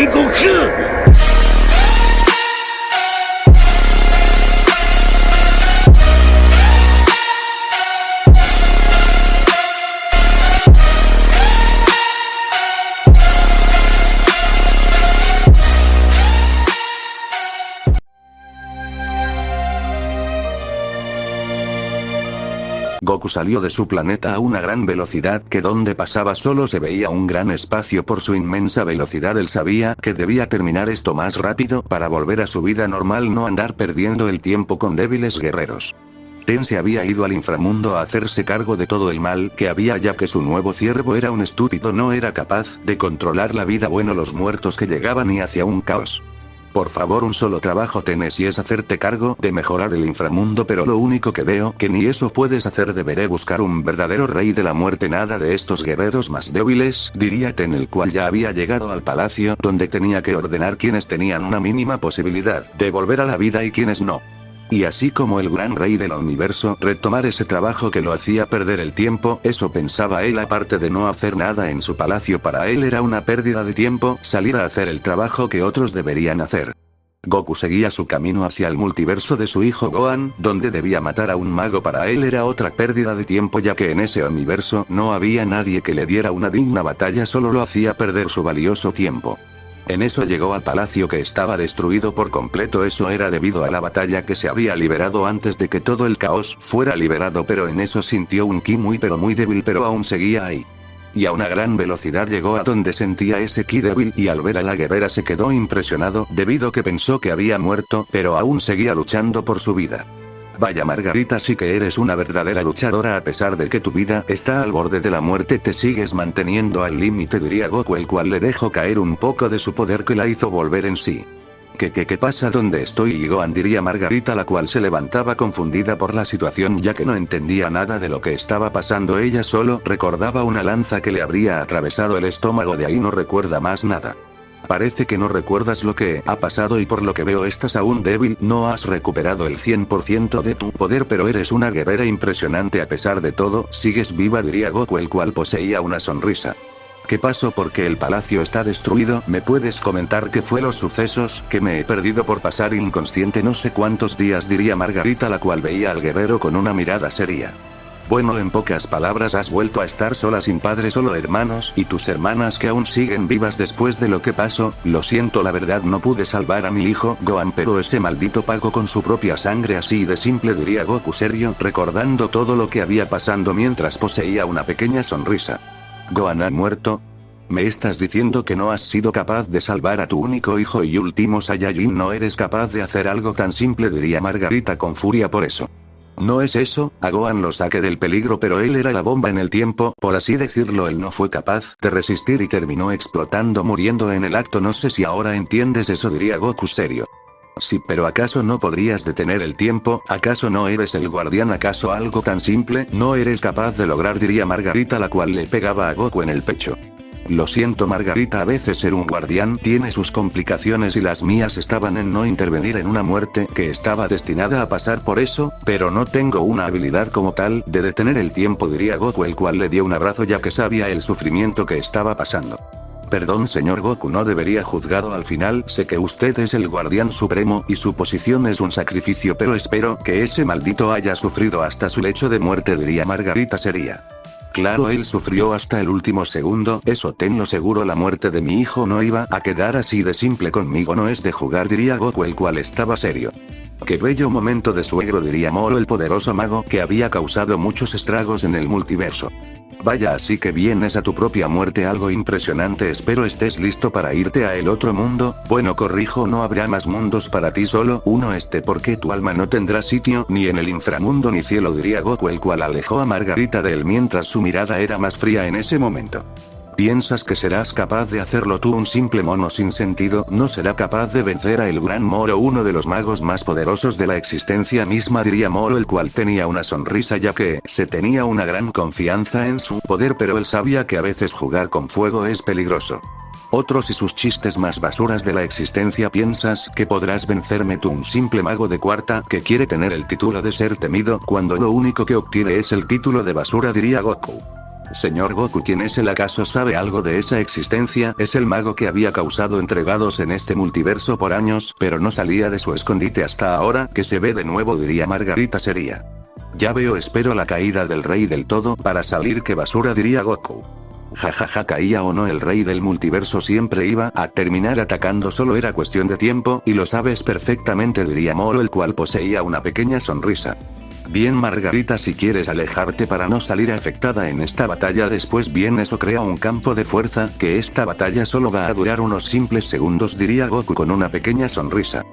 Goku! Goku salió de su planeta a una gran velocidad que donde pasaba solo se veía un gran espacio por su inmensa velocidad. Él sabía que debía terminar esto más rápido para volver a su vida normal, no andar perdiendo el tiempo con débiles guerreros. Ten se había ido al inframundo a hacerse cargo de todo el mal que había, ya que su nuevo ciervo era un estúpido, no era capaz de controlar la vida, los muertos que llegaban y hacia un caos. Por favor, un solo trabajo tenés y es hacerte cargo de mejorar el inframundo, pero lo único que veo que ni eso puedes hacer. Deberé buscar un verdadero rey de la muerte, nada de estos guerreros más débiles, diría Ten, el cual ya había llegado al palacio donde tenía que ordenar quienes tenían una mínima posibilidad de volver a la vida y quienes no. Y así como el gran rey del universo, retomar ese trabajo que lo hacía perder el tiempo, eso pensaba él. Aparte de no hacer nada en su palacio, para él era una pérdida de tiempo salir a hacer el trabajo que otros deberían hacer. Goku seguía su camino hacia el multiverso de su hijo Gohan, donde debía matar a un mago. Para él era otra pérdida de tiempo, ya que en ese universo no había nadie que le diera una digna batalla, solo lo hacía perder su valioso tiempo. En eso llegó al palacio, que estaba destruido por completo. Eso era debido a la batalla que se había liberado antes de que todo el caos fuera liberado, pero en eso sintió un ki muy débil, pero aún seguía ahí. Y a una gran velocidad llegó a donde sentía ese ki débil, y al ver a la guerrera se quedó impresionado, debido que pensó que había muerto, pero aún seguía luchando por su vida. Vaya Margarita, sí que eres una verdadera luchadora. A pesar de que tu vida está al borde de la muerte, te sigues manteniendo al límite, diría Goku, el cual le dejó caer un poco de su poder que la hizo volver en sí. ¿Qué pasa? ¿Dónde estoy? Y Gohan, diría Margarita, la cual se levantaba confundida por la situación, ya que no entendía nada de lo que estaba pasando. Ella solo recordaba una lanza que le habría atravesado el estómago, de ahí no recuerda más nada. Parece que no recuerdas lo que ha pasado y por lo que veo estás aún débil, no has recuperado el 100% de tu poder, pero eres una guerrera impresionante. A pesar de todo, sigues viva, diría Goku, el cual poseía una sonrisa. ¿Qué pasó? Porque el palacio está destruido. ¿Me puedes comentar qué fue los sucesos? Que me he perdido por pasar inconsciente no sé cuántos días, diría Margarita, la cual veía al guerrero con una mirada seria. Bueno, en pocas palabras, has vuelto a estar sola, sin padre, solo hermanos, y tus hermanas que aún siguen vivas después de lo que pasó. Lo siento, la verdad no pude salvar a mi hijo Gohan, pero ese maldito pagó con su propia sangre, así de simple, diría Goku serio, recordando todo lo que había pasado mientras poseía una pequeña sonrisa. ¿Gohan ha muerto? ¿Me estás diciendo que no has sido capaz de salvar a tu único hijo y último Saiyajin? ¿No eres capaz de hacer algo tan simple?, diría Margarita con furia por eso. No es eso, a Gohan lo saqué del peligro, pero él era la bomba en el tiempo, por así decirlo. Él no fue capaz de resistir y terminó explotando, muriendo en el acto. No sé si ahora entiendes eso, diría Goku serio. Sí, pero ¿acaso no podrías detener el tiempo? ¿Acaso no eres el guardián? ¿Acaso algo tan simple no eres capaz de lograr?, diría Margarita, la cual le pegaba a Goku en el pecho. Lo siento, Margarita, a veces ser un guardián tiene sus complicaciones y las mías estaban en no intervenir en una muerte que estaba destinada a pasar por eso, pero no tengo una habilidad como tal de detener el tiempo, diría Goku, el cual le dio un abrazo ya que sabía el sufrimiento que estaba pasando. Perdón, señor Goku, no debería juzgado. Al final sé que usted es el guardián supremo y su posición es un sacrificio, pero espero que ese maldito haya sufrido hasta su lecho de muerte, diría Margarita seria. Claro, él sufrió hasta el último segundo, eso tenlo seguro. La muerte de mi hijo no iba a quedar así de simple, conmigo no es de jugar, diría Goku, el cual estaba serio. Qué bello momento de suegro, diría Moro, el poderoso mago que había causado muchos estragos en el multiverso. Vaya, así que vienes a tu propia muerte, algo impresionante. Espero estés listo para irte a el otro mundo. Bueno, corrijo, no habrá más mundos para ti, solo uno, porque tu alma no tendrá sitio ni en el inframundo ni cielo, diría Goku, el cual alejó a Margarita de él mientras su mirada era más fría en ese momento. ¿Piensas que serás capaz de hacerlo tú? Un simple mono sin sentido no será capaz de vencer a el gran Moro, uno de los magos más poderosos de la existencia misma, diría Moro, el cual tenía una sonrisa ya que se tenía una gran confianza en su poder, pero él sabía que a veces jugar con fuego es peligroso. Otros y sus chistes más basuras de la existencia. ¿Piensas que podrás vencerme tú, un simple mago de cuarta que quiere tener el título de ser temido cuando lo único que obtiene es el título de basura, diría Goku? Señor Goku, ¿quién es él? ¿Acaso sabe algo de esa existencia? Es el mago que había causado entregados en este multiverso por años, pero no salía de su escondite hasta ahora que se ve de nuevo, diría Margarita seria. Ya veo, espero la caída del rey del todo para salir, qué basura, diría Goku. Jajaja, caía o no el rey del multiverso siempre iba a terminar atacando, solo era cuestión de tiempo, y lo sabes perfectamente, diría Moro, el cual poseía una pequeña sonrisa. Bien Margarita, si quieres alejarte para no salir afectada en esta batalla después, bien, eso crea un campo de fuerza, que esta batalla solo va a durar unos simples segundos, diría Goku con una pequeña sonrisa.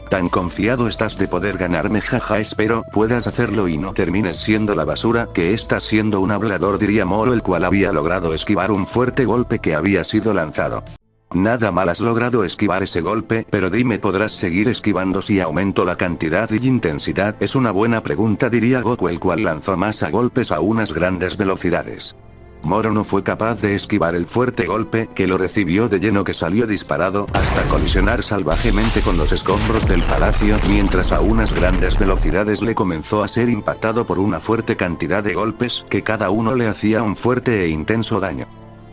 ¿Tan confiado estás de poder ganarme? Jaja, espero puedas hacerlo y no termines siendo la basura que estás siendo, un hablador, diría Moro, el cual había logrado esquivar un fuerte golpe que había sido lanzado. Nada mal, has logrado esquivar ese golpe, pero dime, ¿podrás seguir esquivando si aumento la cantidad y intensidad? Es una buena pregunta, diría Goku, el cual lanzó más a golpes a unas grandes velocidades. Moro no fue capaz de esquivar el fuerte golpe, que lo recibió de lleno, que salió disparado, hasta colisionar salvajemente con los escombros del palacio, mientras a unas grandes velocidades le comenzó a ser impactado por una fuerte cantidad de golpes, que cada uno le hacía un fuerte e intenso daño.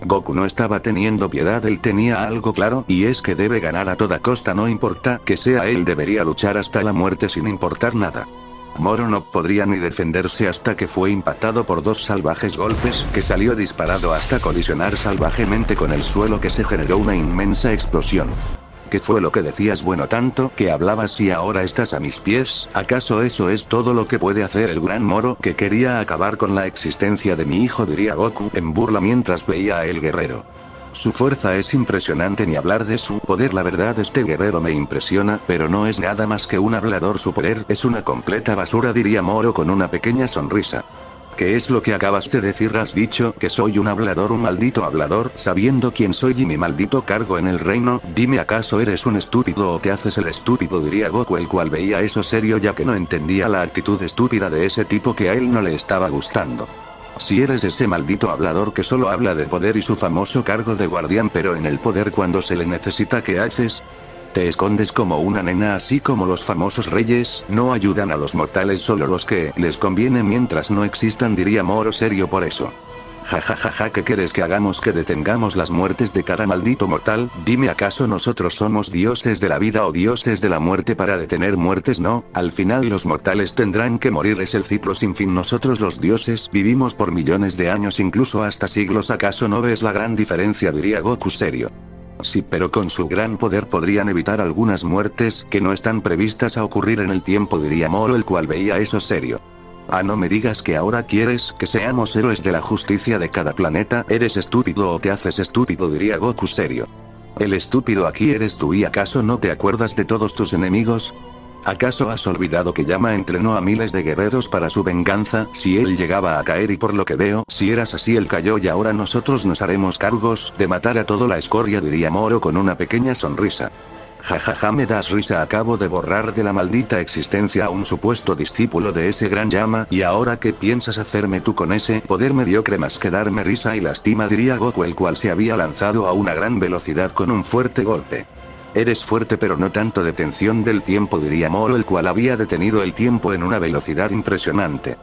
Goku no estaba teniendo piedad, él tenía algo claro, y es que debe ganar a toda costa, no importa que sea él, debería luchar hasta la muerte sin importar nada. Moro no podría ni defenderse hasta que fue impactado por dos salvajes golpes, que salió disparado hasta colisionar salvajemente con el suelo, que se generó una inmensa explosión. ¿Qué fue lo que decías? Bueno, tanto que hablabas y ahora estás a mis pies, ¿acaso eso es todo lo que puede hacer el gran Moro, que quería acabar con la existencia de mi hijo?, diría Goku en burla mientras veía a el guerrero. Su fuerza es impresionante, ni hablar de su poder, la verdad este guerrero me impresiona, pero no es nada más que un hablador, su poder es una completa basura, diría Moro con una pequeña sonrisa. ¿Qué es lo que acabas de decir? ¿Has dicho que soy un hablador, un maldito hablador, sabiendo quién soy y mi maldito cargo en el reino? Dime, ¿acaso eres un estúpido o te haces el estúpido?, diría Goku, el cual veía eso serio, ya que no entendía la actitud estúpida de ese tipo, que a él no le estaba gustando. Si eres ese maldito hablador que solo habla de poder y su famoso cargo de guardián, pero en el poder cuando se le necesita, ¿qué haces? Te escondes como una nena, así como los famosos reyes, no ayudan a los mortales, solo los que les conviene mientras no existan, diría Moro serio por eso. Jajajaja, ¿qué quieres que hagamos? ¿Que detengamos las muertes de cada maldito mortal? Dime, ¿acaso nosotros somos dioses de la vida o dioses de la muerte para detener muertes? No, al final los mortales tendrán que morir, es el ciclo sin fin. Nosotros los dioses vivimos por millones de años, incluso hasta siglos. ¿Acaso no ves la gran diferencia? Diría Goku serio. Sí, pero con su gran poder podrían evitar algunas muertes que no están previstas a ocurrir en el tiempo, diría Moro, el cual veía eso serio. Ah, no me digas que ahora quieres que seamos héroes de la justicia de cada planeta. ¿Eres estúpido o te haces estúpido?, diría Goku serio. El estúpido aquí eres tú, ¿y acaso no te acuerdas de todos tus enemigos? ¿Acaso has olvidado que Yama entrenó a miles de guerreros para su venganza? Si él llegaba a caer, y por lo que veo, si eras así, él cayó, y ahora nosotros nos haremos cargos de matar a toda la escoria, diría Moro con una pequeña sonrisa. Jajaja, me das risa, acabo de borrar de la maldita existencia a un supuesto discípulo de ese gran Yama, y ahora ¿qué piensas hacerme tú con ese poder mediocre más que darme risa y lástima?, diría Goku, el cual se había lanzado a una gran velocidad con un fuerte golpe. Eres fuerte pero no tanto. Detención del tiempo, diría Moro, el cual había detenido el tiempo en una velocidad impresionante.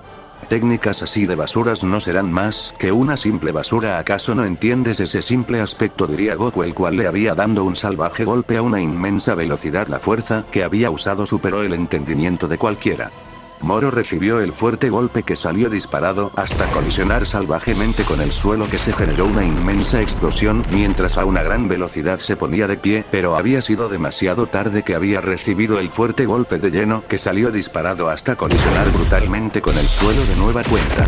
Técnicas así de basuras no serán más que una simple basura. ¿Acaso no entiendes ese simple aspecto?, diría Goku, el cual le había dado un salvaje golpe a una inmensa velocidad. La fuerza que había usado superó el entendimiento de cualquiera. Moro recibió el fuerte golpe que salió disparado hasta colisionar salvajemente con el suelo, que se generó una inmensa explosión mientras a una gran velocidad se ponía de pie, pero había sido demasiado tarde, que había recibido el fuerte golpe de lleno, que salió disparado hasta colisionar brutalmente con el suelo de nueva cuenta.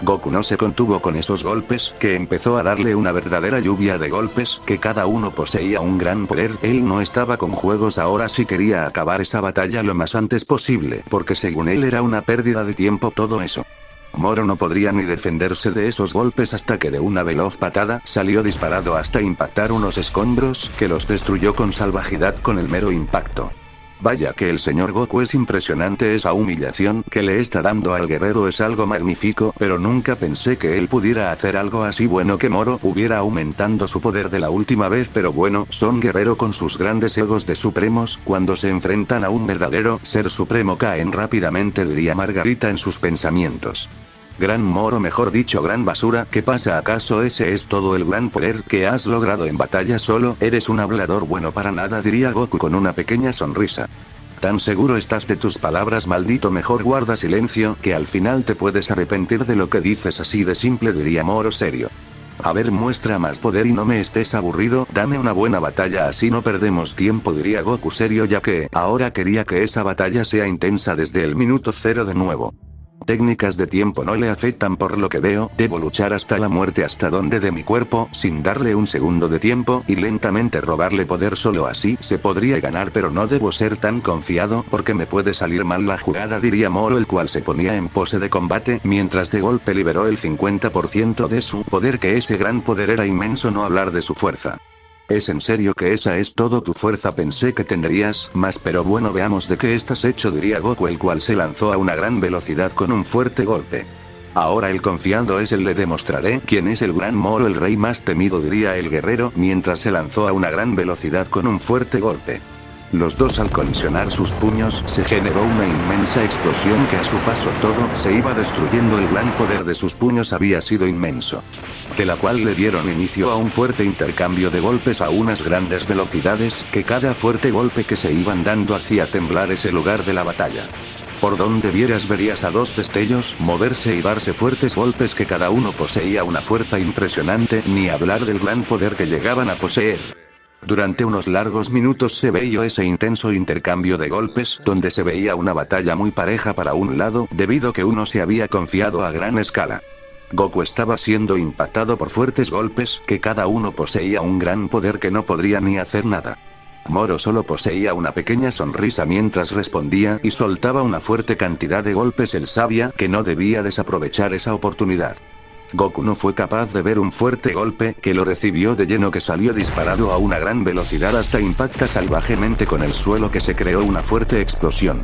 Goku no se contuvo con esos golpes, que empezó a darle una verdadera lluvia de golpes, que cada uno poseía un gran poder. Él no estaba con juegos, ahora sí quería acabar esa batalla lo más antes posible, porque según él era una pérdida de tiempo todo eso. Moro no podría ni defenderse de esos golpes hasta que de una veloz patada salió disparado hasta impactar unos escombros, que los destruyó con salvajidad con el mero impacto. Vaya que el señor Goku es impresionante, esa humillación que le está dando al guerrero es algo magnífico, pero nunca pensé que él pudiera hacer algo así. Bueno, que Moro hubiera aumentando su poder de la última vez, pero bueno, son guerrero con sus grandes egos de supremos, cuando se enfrentan a un verdadero ser supremo caen rápidamente, diría Margarita en sus pensamientos. Gran Moro, mejor dicho gran basura, ¿qué pasa? ¿Acaso ese es todo el gran poder que has logrado en batalla? Solo eres un hablador bueno para nada, diría Goku con una pequeña sonrisa. ¿Tan seguro estás de tus palabras, maldito? Mejor guarda silencio, que al final te puedes arrepentir de lo que dices, así de simple, diría Moro serio. A ver, muestra más poder y no me estés aburrido, dame una buena batalla, así no perdemos tiempo, diría Goku serio, ya que ahora quería que esa batalla sea intensa desde el minuto cero de nuevo. Técnicas de tiempo no le afectan por lo que veo, debo luchar hasta la muerte, hasta donde de mi cuerpo, sin darle un segundo de tiempo, y lentamente robarle poder, solo así se podría ganar, pero no debo ser tan confiado, porque me puede salir mal la jugada, diría Moro, el cual se ponía en pose de combate, mientras de golpe liberó el 50% de su poder, que ese gran poder era inmenso, no hablar de su fuerza. ¿Es en serio que esa es todo tu fuerza? Pensé que tendrías más, pero bueno, veamos de qué estás hecho, diría Goku, el cual se lanzó a una gran velocidad con un fuerte golpe. Ahora el confiado es el, le demostraré quién es el gran Moro, el rey más temido, diría el guerrero, mientras se lanzó a una gran velocidad con un fuerte golpe. Los dos, al colisionar sus puños, se generó una inmensa explosión que a su paso todo se iba destruyendo. El gran poder de sus puños había sido inmenso, de la cual le dieron inicio a un fuerte intercambio de golpes a unas grandes velocidades, que cada fuerte golpe que se iban dando hacía temblar ese lugar de la batalla. Por donde vieras verías a dos destellos moverse y darse fuertes golpes, que cada uno poseía una fuerza impresionante, ni hablar del gran poder que llegaban a poseer. Durante unos largos minutos se veía ese intenso intercambio de golpes, donde se veía una batalla muy pareja para un lado, debido que uno se había confiado a gran escala. Goku estaba siendo impactado por fuertes golpes, que cada uno poseía un gran poder que no podría ni hacer nada. Moro solo poseía una pequeña sonrisa mientras respondía y soltaba una fuerte cantidad de golpes. Él sabía que no debía desaprovechar esa oportunidad. Goku no fue capaz de ver un fuerte golpe, que lo recibió de lleno, que salió disparado a una gran velocidad hasta impacta salvajemente con el suelo, que se creó una fuerte explosión.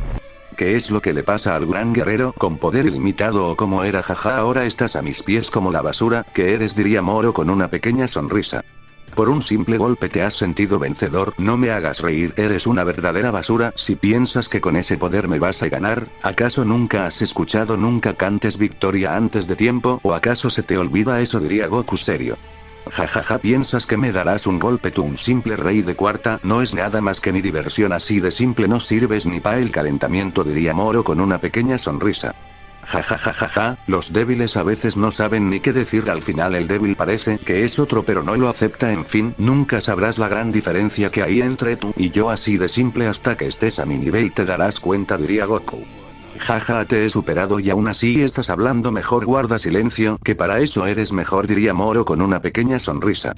¿Qué es lo que le pasa al gran guerrero? ¿Con poder ilimitado o cómo era? Jaja, ahora estás a mis pies como la basura que eres, diría Moro con una pequeña sonrisa. Por un simple golpe te has sentido vencedor, no me hagas reír, eres una verdadera basura. Si piensas que con ese poder me vas a ganar, ¿acaso nunca has escuchado nunca cantes victoria antes de tiempo? ¿O acaso se te olvida eso? Diría Goku serio. Jajaja, ¿piensas que me darás un golpe? Tú, un simple rey de cuarta, no es nada más que mi diversión, así de simple, no sirves ni para el calentamiento, diría Moro con una pequeña sonrisa. Jajajajaja, los débiles a veces no saben ni qué decir, al final el débil parece que es otro pero no lo acepta, en fin, nunca sabrás la gran diferencia que hay entre tú y yo, así de simple, hasta que estés a mi nivel te darás cuenta, diría Goku. Jaja, te he superado y aún así estás hablando, mejor guarda silencio, que para eso eres mejor, diría Moro con una pequeña sonrisa.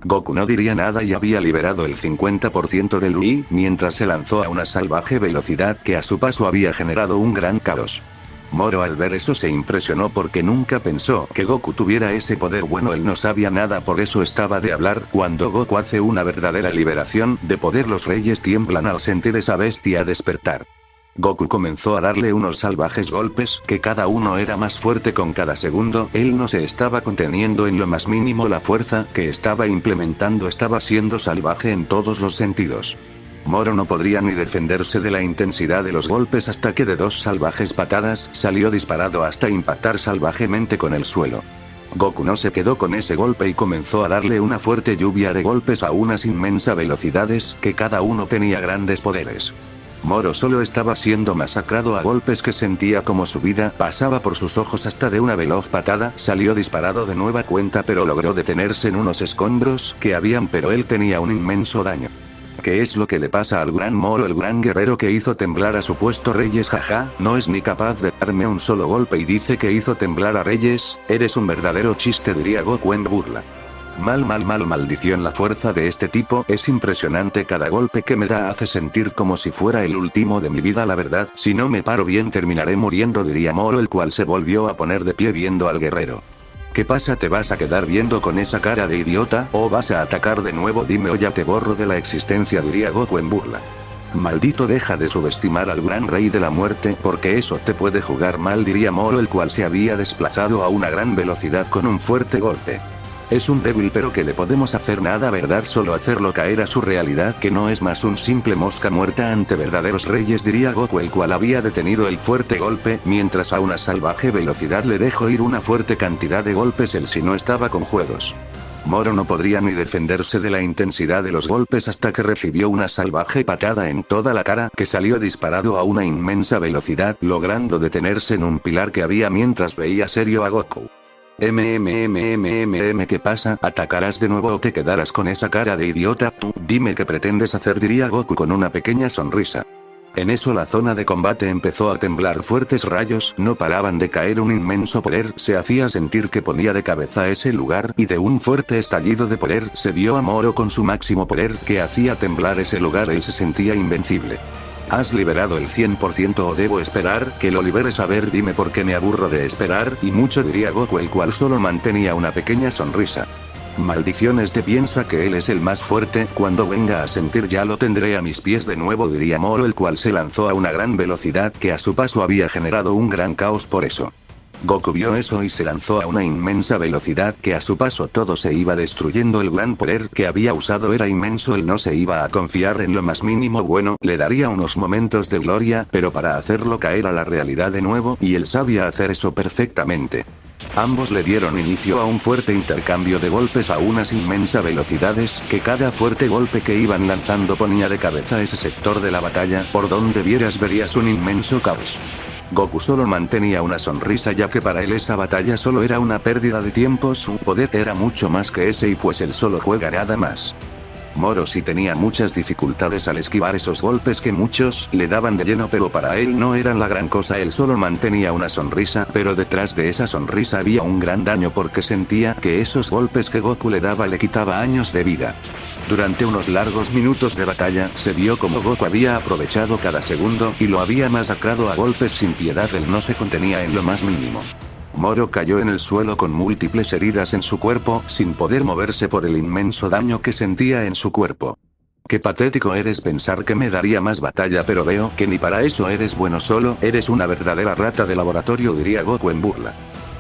Goku no diría nada y había liberado el 50% del Ui, mientras se lanzó a una salvaje velocidad que a su paso había generado un gran caos. Moro al ver eso se impresionó porque nunca pensó que Goku tuviera ese poder. Bueno, él no sabía nada, por eso estaba de hablar. Cuando Goku hace una verdadera liberación de poder, los reyes tiemblan al sentir esa bestia despertar. Goku comenzó a darle unos salvajes golpes, que cada uno era más fuerte con cada segundo. Él no se estaba conteniendo en lo más mínimo, la fuerza que estaba implementando estaba siendo salvaje en todos los sentidos. Moro no podría ni defenderse de la intensidad de los golpes hasta que de dos salvajes patadas salió disparado hasta impactar salvajemente con el suelo. Goku no se quedó con ese golpe y comenzó a darle una fuerte lluvia de golpes a unas inmensas velocidades, que cada uno tenía grandes poderes. Moro solo estaba siendo masacrado a golpes, que sentía como su vida pasaba por sus ojos. Hasta de una veloz patada salió disparado de nueva cuenta, pero logró detenerse en unos escombros que habían, pero él tenía un inmenso daño. ¿Qué es lo que le pasa al gran Moro, el gran guerrero que hizo temblar a supuesto reyes? Jaja, no es ni capaz de darme un solo golpe y dice que hizo temblar a reyes, eres un verdadero chiste, diría Goku en burla. Maldición, la fuerza de este tipo es impresionante, cada golpe que me da hace sentir como si fuera el último de mi vida, la verdad, si no me paro bien terminaré muriendo, diría Moro, el cual se volvió a poner de pie viendo al guerrero. ¿Qué pasa? ¿Te vas a quedar viendo con esa cara de idiota, o vas a atacar de nuevo? Dime o ya te borro de la existencia, diría Goku en burla. Maldito, deja de subestimar al gran rey de la muerte, porque eso te puede jugar mal, diría Moro, el cual se había desplazado a una gran velocidad con un fuerte golpe. Es un débil pero que le podemos hacer nada, ¿verdad? Solo hacerlo caer a su realidad, que no es más un simple mosca muerta ante verdaderos reyes, diría Goku, el cual había detenido el fuerte golpe, mientras a una salvaje velocidad le dejó ir una fuerte cantidad de golpes. Él si no estaba con juegos. Moro no podría ni defenderse de la intensidad de los golpes hasta que recibió una salvaje patada en toda la cara que salió disparado a una inmensa velocidad, logrando detenerse en un pilar que había mientras veía serio a Goku. ¿Qué pasa? ¿Atacarás de nuevo o te quedarás con esa cara de idiota? Tú, dime qué pretendes hacer, diría Goku con una pequeña sonrisa. En eso la zona de combate empezó a temblar, fuertes rayos no paraban de caer, un inmenso poder se hacía sentir que ponía de cabeza ese lugar, y de un fuerte estallido de poder se vio a Moro con su máximo poder que hacía temblar ese lugar. Él se sentía invencible. ¿Has liberado el 100% o debo esperar que lo liberes? A ver, dime, porque me aburro de esperar y mucho, diría Goku, el cual solo mantenía una pequeña sonrisa. Maldiciones, piensa que él es el más fuerte, cuando venga a sentir ya lo tendré a mis pies de nuevo, diría Moro, el cual se lanzó a una gran velocidad que a su paso había generado un gran caos. Por eso Goku vio eso y se lanzó a una inmensa velocidad que a su paso todo se iba destruyendo. El gran poder que había usado era inmenso, él no se iba a confiar en lo más mínimo. Bueno, le daría unos momentos de gloria, pero para hacerlo caer a la realidad de nuevo, y él sabía hacer eso perfectamente. Ambos le dieron inicio a un fuerte intercambio de golpes a unas inmensas velocidades, que cada fuerte golpe que iban lanzando ponía de cabeza ese sector de la batalla. Por donde vieras verías un inmenso caos. Goku solo mantenía una sonrisa, ya que para él esa batalla solo era una pérdida de tiempo. Su poder era mucho más que ese y pues él solo juega nada más. Moro sí tenía muchas dificultades al esquivar esos golpes que muchos le daban de lleno, pero para él no eran la gran cosa. Él solo mantenía una sonrisa, pero detrás de esa sonrisa había un gran daño, porque sentía que esos golpes que Goku le daba le quitaba años de vida. Durante unos largos minutos de batalla, se vio como Goku había aprovechado cada segundo y lo había masacrado a golpes sin piedad. Él no se contenía en lo más mínimo. Moro cayó en el suelo con múltiples heridas en su cuerpo, sin poder moverse por el inmenso daño que sentía en su cuerpo. Qué patético eres, pensar que me daría más batalla, pero veo que ni para eso eres bueno, solo eres una verdadera rata de laboratorio, diría Goku en burla.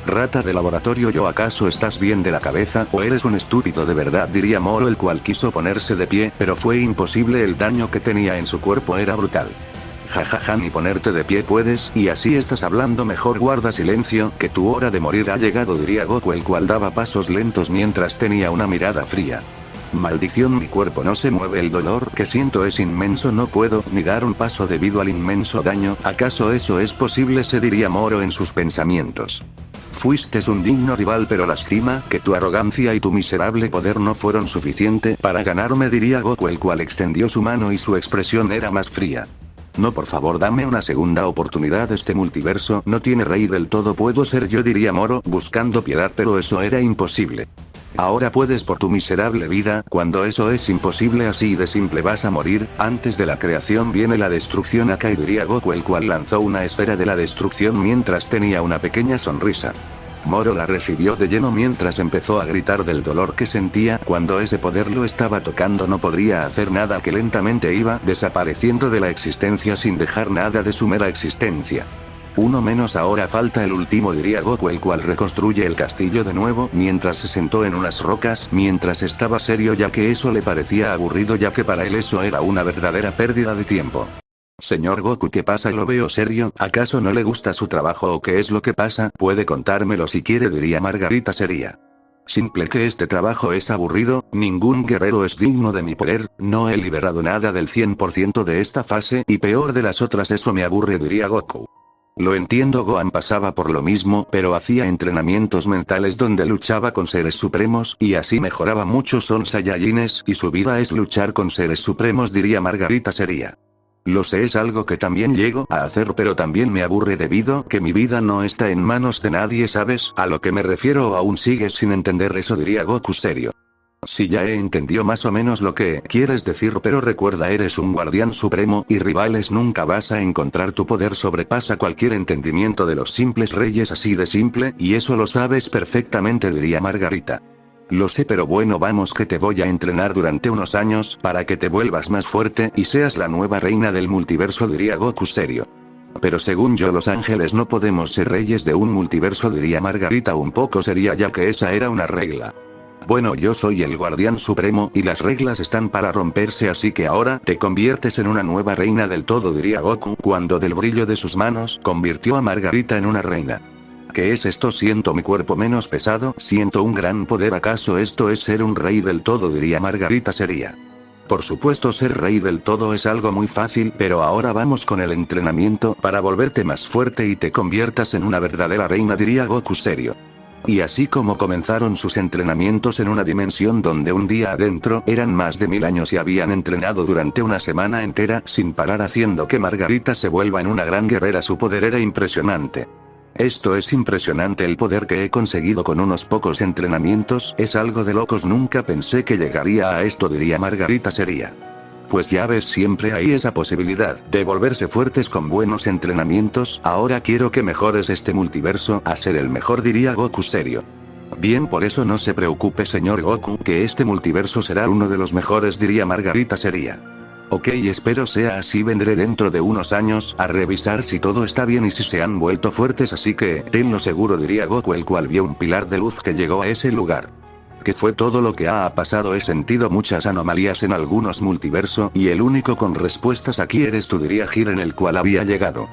¿Rata de laboratorio yo? ¿Acaso estás bien de la cabeza o eres un estúpido de verdad?, diría Moro, el cual quiso ponerse de pie, pero fue imposible, el daño que tenía en su cuerpo era brutal. Jajaja, ni ponerte de pie puedes, y así estás hablando, mejor guarda silencio, que tu hora de morir ha llegado, diría Goku, el cual daba pasos lentos mientras tenía una mirada fría. Maldición, mi cuerpo no se mueve, el dolor que siento es inmenso, no puedo ni dar un paso debido al inmenso daño. ¿Acaso eso es posible?, se diría Moro en sus pensamientos. Fuiste un digno rival, pero lástima que tu arrogancia y tu miserable poder no fueron suficiente para ganarme, diría Goku, el cual extendió su mano y su expresión era más fría. No, por favor, dame una segunda oportunidad, este multiverso no tiene rey del todo, puedo ser yo, diría Moro, buscando piedad, pero eso era imposible. Ahora puedes por tu miserable vida, cuando eso es imposible, así de simple vas a morir. Antes de la creación viene la destrucción, acá, diría Goku, el cual lanzó una esfera de la destrucción mientras tenía una pequeña sonrisa. Moro la recibió de lleno mientras empezó a gritar del dolor que sentía cuando ese poder lo estaba tocando. No podría hacer nada, que lentamente iba desapareciendo de la existencia sin dejar nada de su mera existencia. Uno menos, ahora falta el último, diría Goku, el cual reconstruye el castillo de nuevo mientras se sentó en unas rocas, mientras estaba serio, ya que eso le parecía aburrido, ya que para él eso era una verdadera pérdida de tiempo. Señor Goku, ¿qué pasa? Lo veo serio, ¿acaso no le gusta su trabajo o qué es lo que pasa? Puede contármelo si quiere, diría Margarita seria. Simple que este trabajo es aburrido, ningún guerrero es digno de mi poder, no he liberado nada del 100% de esta fase, y peor de las otras, eso me aburre, diría Goku. Lo entiendo, Gohan pasaba por lo mismo, pero hacía entrenamientos mentales donde luchaba con seres supremos, y así mejoraba mucho. Son Saiyajines, y su vida es luchar con seres supremos, diría Margarita seria. Lo sé, es algo que también llego a hacer, pero también me aburre debido que mi vida no está en manos de nadie, ¿sabes a lo que me refiero? ¿O aún sigues sin entender eso?, diría Goku serio. Sí, ya he entendido más o menos lo que quieres decir, pero recuerda, eres un guardián supremo, y rivales nunca vas a encontrar. Tu poder sobrepasa cualquier entendimiento de los simples reyes, así de simple, y eso lo sabes perfectamente, diría Margarita. Lo sé, pero bueno, vamos, que te voy a entrenar durante unos años para que te vuelvas más fuerte y seas la nueva reina del multiverso, diría Goku serio. Pero según yo, los ángeles no podemos ser reyes de un multiverso, diría Margarita un poco seria, ya que esa era una regla. Bueno, yo soy el guardián supremo y las reglas están para romperse, así que ahora te conviertes en una nueva reina del todo, diría Goku cuando del brillo de sus manos convirtió a Margarita en una reina. ¿Qué es esto? Siento mi cuerpo menos pesado, siento un gran poder. ¿Acaso esto es ser un rey del todo?, diría Margarita seria. Por supuesto, ser rey del todo es algo muy fácil, pero ahora vamos con el entrenamiento para volverte más fuerte y te conviertas en una verdadera reina, diría Goku serio. Y así como comenzaron sus entrenamientos en una dimensión donde un día adentro eran más de 1000 años y habían entrenado durante una semana entera sin parar, haciendo que Margarita se vuelva en una gran guerrera. Su poder era impresionante. Esto es impresionante, el poder que he conseguido con unos pocos entrenamientos es algo de locos, nunca pensé que llegaría a esto, diría Margarita seria. Pues ya ves, siempre hay esa posibilidad de volverse fuertes con buenos entrenamientos. Ahora quiero que mejores este multiverso a ser el mejor, diría Goku serio. Bien, por eso no se preocupe señor Goku, que este multiverso será uno de los mejores, diría Margarita seria. Ok, espero sea así, vendré dentro de unos años a revisar si todo está bien y si se han vuelto fuertes, así que tenlo seguro, diría Goku, el cual vio un pilar de luz que llegó a ese lugar. ¿Qué fue todo lo que ha pasado? He sentido muchas anomalías en algunos multiversos y el único con respuestas aquí eres tú, diría Jiren, el cual había llegado.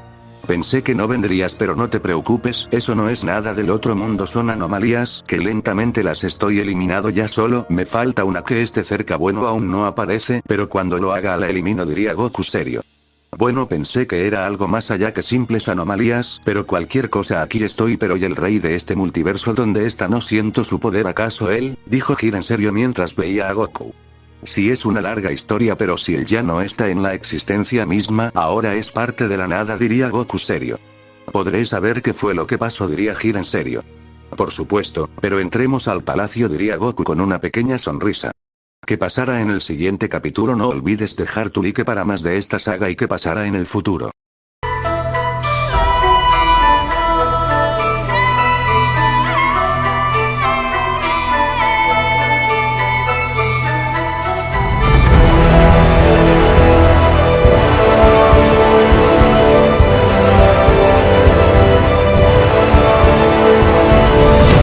Pensé que no vendrías, pero no te preocupes, eso no es nada del otro mundo, son anomalías que lentamente las estoy eliminando, ya solo me falta una que esté cerca. Bueno, aún no aparece, pero cuando lo haga la elimino, diría Goku serio. Bueno, pensé que era algo más allá que simples anomalías, pero cualquier cosa, aquí estoy. Pero ¿y el rey de este multiverso dónde está? No siento su poder, ¿acaso él? Dijo Jiren serio mientras veía a Goku. Sí, es una larga historia, pero si él ya no está en la existencia misma, ahora es parte de la nada, diría Goku serio. ¿Podré saber qué fue lo que pasó?, diría Jiren serio. Por supuesto, pero entremos al palacio, diría Goku con una pequeña sonrisa. ¿Qué pasará en el siguiente capítulo? No olvides dejar tu like para más de esta saga y qué pasará en el futuro.